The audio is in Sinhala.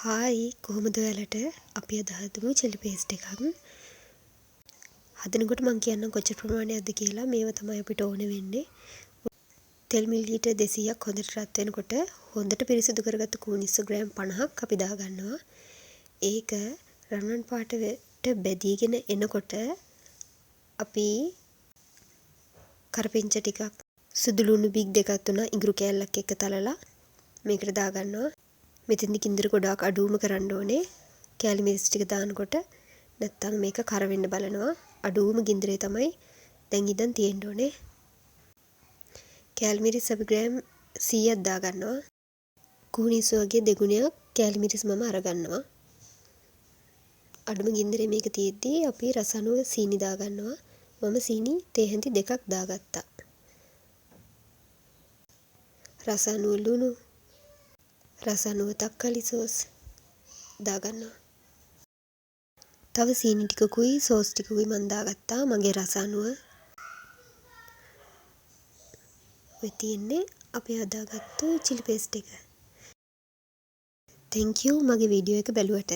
හායි කොහොමද ඔයාලට අපි අද හදමු chili paste එකක්. හදනකොට මම කියන්නම් කොච්චර ප්‍රමාණයක්ද කියලා. මේව තමයි අපිට ඕන වෙන්නේ. තෙල් මිලිලීටර් 200ක් හොඳට රත් වෙනකොට හොඳට පිරිසිදු කරගත්තු කූනිස්සු ග්‍රෑම් 50ක් අපි දාගන්නවා. ඒක රන්වන් පාටට බැදීගෙන එනකොට අපි කරපිංච ටිකක් සුදු ලුණු බිග් දෙකක් තුනක් ඉඟුරු කෑල්ලක් එක්ක තලලා මේකට දාගන්නවා. මෙතෙන්දි කිඳිර ගොඩාක් අඩුවම කරන්න ඕනේ. කෑලි මිරිස් ටික දානකොට නැත්තම් මේක කර වෙන්න බලනවා. අඩුවම ගින්දරේ තමයි දැන් ඉඳන් තියෙන්න ඕනේ. කෑලි මිරිස් අපි ග්‍රෑම් 100ක් දාගන්නවා. කුහුනිස්සු වගේ දෙගුණයක් කෑලි මිරිස් මම අරගන්නවා. අඩුම ගින්දරේ මේක තියෙද්දි අපි රසණුව සීනි දාගන්නවා. මම සීනි තේ හැඳි 2ක් දාගත්තා. රසණුව ලුණු රසණුව තක්කාලි සෝස් දාගන්නවා. තව සීනි ටිකකුයි සෝස් ටිකකුයි මම දාගත්තා. මගේ රසණුව ඔය තියෙන්නේ අපි හදාගත්තු chili paste එක. thank you මගේ වීඩියෝ එක බැලුවට.